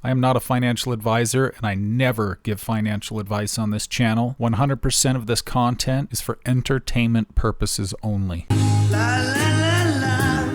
I am not a financial advisor, and I never give financial advice on this channel. 100% of this content is for entertainment purposes only. La, la, la, la.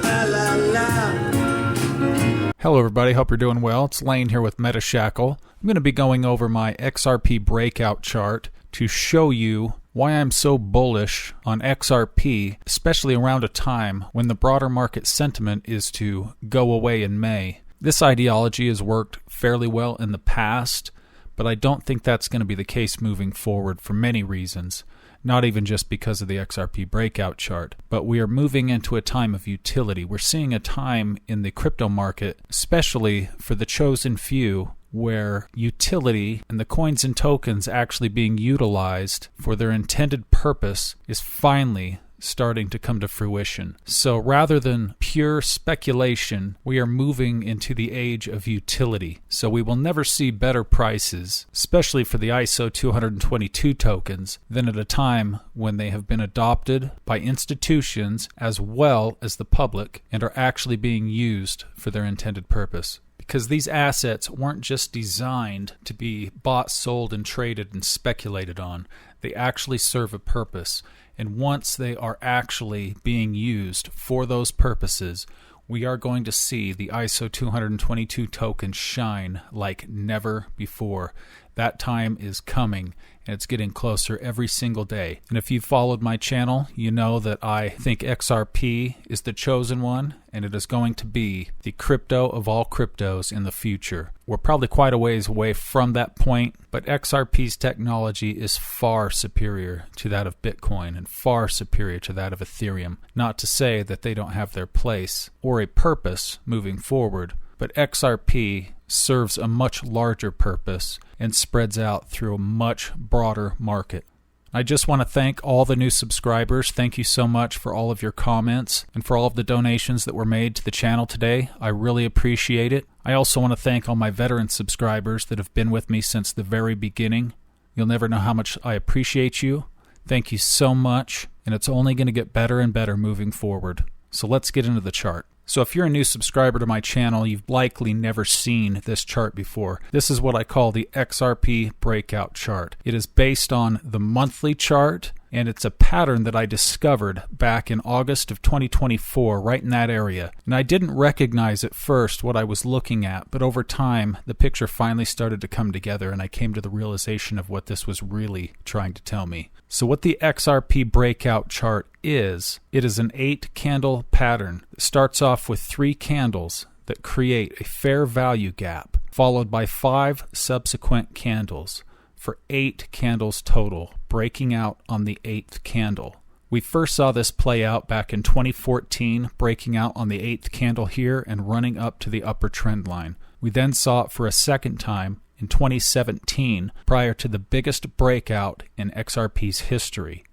La, la, la. Hello everybody, hope you're doing well. It's Lane here with MetaShackle. I'm going to be going over my XRP breakout chart to show you why I'm so bullish on XRP, especially around a time when the broader market sentiment is to go away in May. This ideology has worked fairly well in the past, but I don't think that's going to be the case moving forward for many reasons. Not even just because of the XRP breakout chart, but we are moving into a time of utility. We're seeing a time in the crypto market, especially for the chosen few, where utility and the coins and tokens actually being utilized for their intended purpose is finally starting to come to fruition. So rather than pure speculation, we are moving into the age of utility. So we will never see better prices, especially for the ISO 222 tokens, than at a time when they have been adopted by institutions as well as the public and are actually being used for their intended purpose. Because these assets weren't just designed to be bought, sold, and traded and speculated on. They actually serve a purpose. And once they are actually being used for those purposes, we are going to see the ISO 222 token shine like never before. That time is coming, and it's getting closer every single day. And if you've followed my channel, you know that I think XRP is the chosen one, and it is going to be the crypto of all cryptos in the future. We're probably quite a ways away from that point, but XRP's technology is far superior to that of Bitcoin and far superior to that of Ethereum. Not to say that they don't have their place or a purpose moving forward, but XRP serves a much larger purpose and spreads out through a much broader market. I just want to thank all the new subscribers. Thank you so much for all of your comments and for all of the donations that were made to the channel today. I really appreciate it. I also want to thank all my veteran subscribers that have been with me since the very beginning. You'll never know how much I appreciate you. Thank you so much, and it's only going to get better and better moving forward. So let's get into the chart. So if you're a new subscriber to my channel, you've likely never seen this chart before. This is what I call the XRP breakout chart. It is based on the monthly chart, and it's a pattern that I discovered back in August of 2024, right in that area. And I didn't recognize at first what I was looking at, but over time, the picture finally started to come together, and I came to the realization of what this was really trying to tell me. So what the XRP breakout chart is, it is an 8-candle pattern that starts off with 3 candles that create a fair value gap, followed by 5 subsequent candles for 8 candles total, breaking out on the 8th candle. We first saw this play out back in 2014, breaking out on the 8th candle here and running up to the upper trend line. We then saw it for a second time in 2017, prior to the biggest breakout in XRP's history.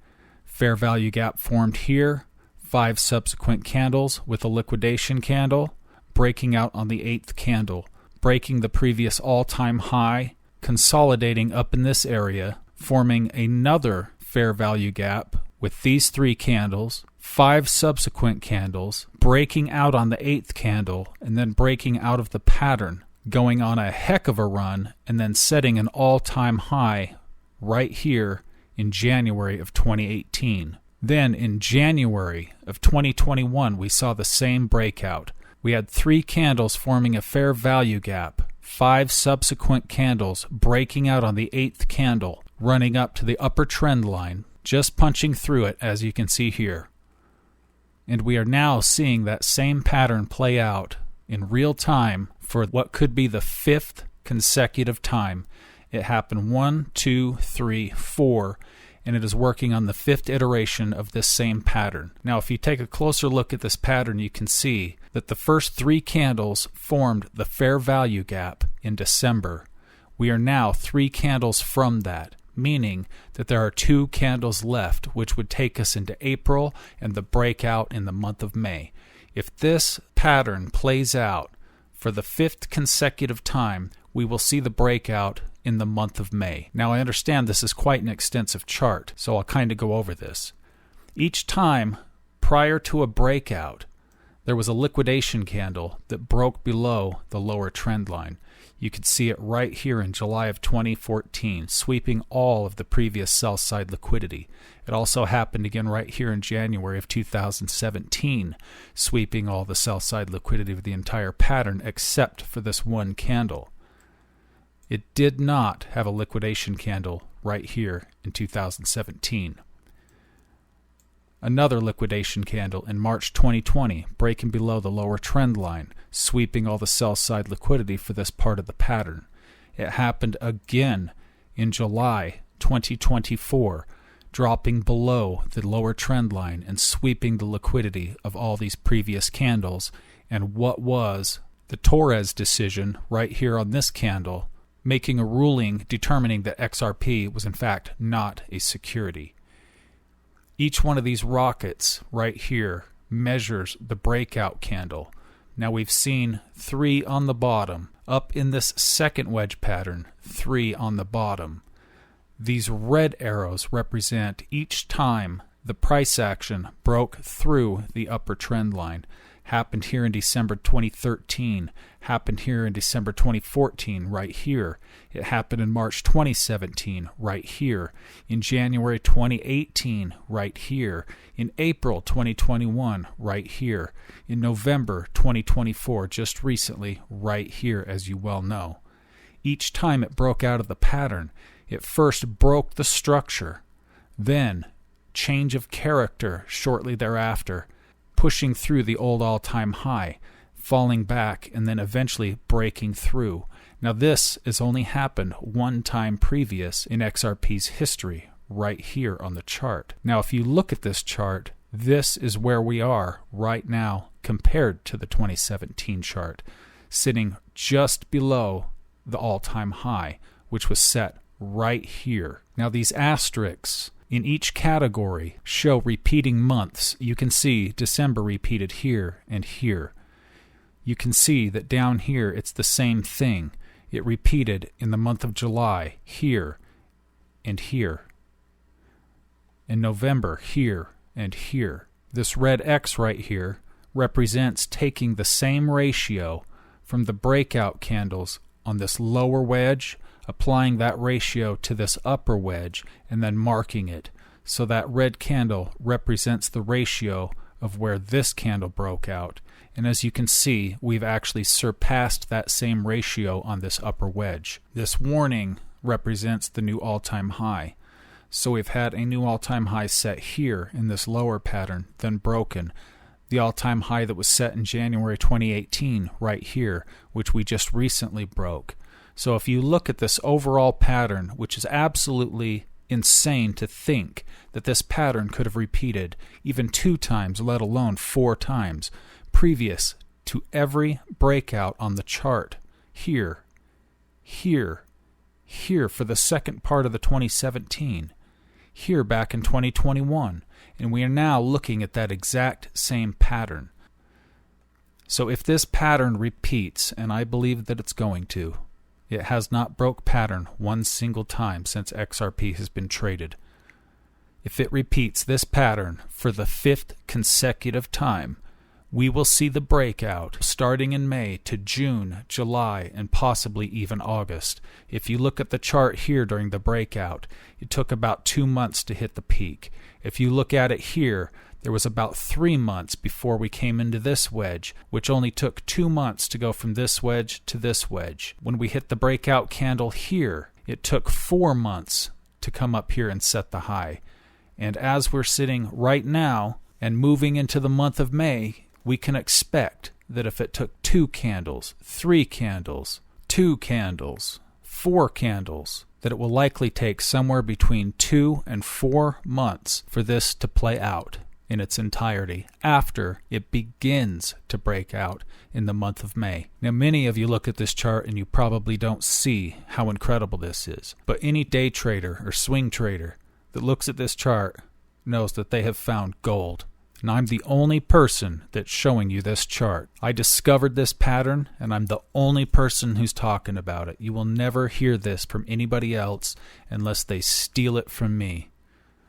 Fair value gap formed here, 5 subsequent candles with a liquidation candle, breaking out on the 8th candle, breaking the previous all-time high, consolidating up in this area, forming another fair value gap with these 3 candles, 5 subsequent candles, breaking out on the 8th candle, and then breaking out of the pattern, going on a heck of a run, and then setting an all-time high right here in January of 2018. Then in January of 2021, we saw the same breakout. We had 3 candles forming a fair value gap, 5 subsequent candles breaking out on the 8th candle, running up to the upper trend line, just punching through it as you can see here. And we are now seeing that same pattern play out in real time for what could be the 5th consecutive time. It happened 1, 2, 3, 4, and it is working on the 5th iteration of this same pattern. Now, if you take a closer look at this pattern, you can see that the first 3 candles formed the fair value gap in December. We are now 3 candles from that, meaning that there are 2 candles left, which would take us into April and the breakout in the month of May. If this pattern plays out for the 5th consecutive time, we will see the breakout in the month of May. Now, I understand this is quite an extensive chart, so I'll kind of go over this. Each time prior to a breakout, there was a liquidation candle that broke below the lower trend line. You could see it right here in July of 2014, sweeping all of the previous sell-side liquidity. It also happened again right here in January of 2017, sweeping all the sell-side liquidity of the entire pattern except for this one candle. It did not have a liquidation candle right here in 2017. Another liquidation candle in March 2020, breaking below the lower trend line, sweeping all the sell-side liquidity for this part of the pattern. It happened again in July 2024, dropping below the lower trend line and sweeping the liquidity of all these previous candles. And what was the Torres decision right here on this candle, making a ruling determining that XRP was in fact not a security. Each one of these rockets right here measures the breakout candle. Now we've seen 3 on the bottom. Up in this second wedge pattern, 3 on the bottom. These red arrows represent each time the price action broke through the upper trend line. Happened here in December 2013, happened here in December 2014, right here. It happened in March 2017, right here. In January 2018, right here. In April 2021, right here. In November 2024, just recently, right here, as you well know. Each time it broke out of the pattern, it first broke the structure, then change of character shortly thereafter, pushing through the old all-time high, falling back, and then eventually breaking through. Now this has only happened one time previous in XRP's history, right here on the chart. Now if you look at this chart, this is where we are right now compared to the 2017 chart, sitting just below the all-time high, which was set right here. Now these asterisks in each category show repeating months. You can see December repeated here and here. You can see that down here it's the same thing. It repeated in the month of July here and here. In November here and here. This red X right here represents taking the same ratio from the breakout candles on this lower wedge, applying that ratio to this upper wedge, and then marking it. So that red candle represents the ratio of where this candle broke out. And as you can see, we've actually surpassed that same ratio on this upper wedge. This warning represents the new all-time high. So we've had a new all-time high set here in this lower pattern, then broken. The all-time high that was set in January 2018 right here, which we just recently broke. So if you look at this overall pattern, which is absolutely insane to think that this pattern could have repeated even 2 times, let alone 4 times, previous to every breakout on the chart, here, here, here for the second part of the 2017, here back in 2021, and we are now looking at that exact same pattern. So if this pattern repeats, and I believe that it's going to, it has not broke pattern one single time since XRP has been traded. If it repeats this pattern for the 5th consecutive time, we will see the breakout starting in May to June, July, and possibly even August. If you look at the chart here during the breakout, it took about 2 months to hit the peak. If you look at it here, there was about 3 months before we came into this wedge, which only took 2 months to go from this wedge to this wedge. When we hit the breakout candle here, it took 4 months to come up here and set the high. And as we're sitting right now and moving into the month of May, we can expect that if it took 2 candles, 3 candles, 2 candles, 4 candles, that it will likely take somewhere between 2 and 4 months for this to play out in its entirety after it begins to break out in the month of May. Now many of you look at this chart and you probably don't see how incredible this is, but any day trader or swing trader that looks at this chart knows that they have found gold. And I'm the only person that's showing you this chart. I discovered this pattern, and I'm the only person who's talking about it. You will never hear this from anybody else unless they steal it from me.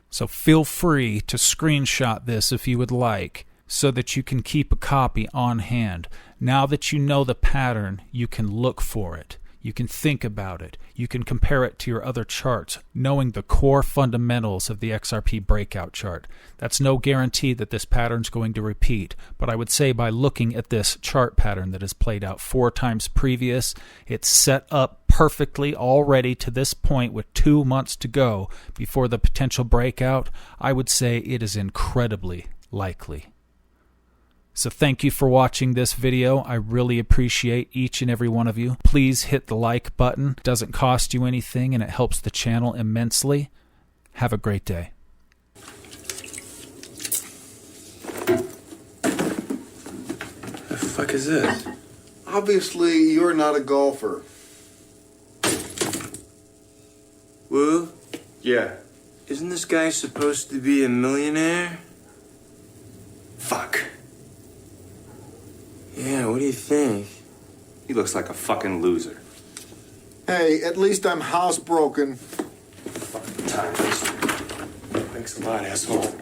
So feel free to screenshot this if you would like, so that you can keep a copy on hand. Now that you know the pattern, you can look for it. You can think about it. You can compare it to your other charts, knowing the core fundamentals of the XRP breakout chart. That's no guarantee that this pattern's going to repeat, but I would say by looking at this chart pattern that has played out 4 times previous, it's set up perfectly already to this point with 2 months to go before the potential breakout. I would say it is incredibly likely. So thank you for watching this video. I really appreciate each and every one of you. Please hit the like button. It doesn't cost you anything and it helps the channel immensely. Have a great day. The fuck is this? Obviously, you're not a golfer. Woo? Yeah. Isn't this guy supposed to be a millionaire? Fuck. Yeah, what do you think? He looks like a fucking loser. Hey, at least I'm housebroken. Fucking times. Thanks a lot, asshole.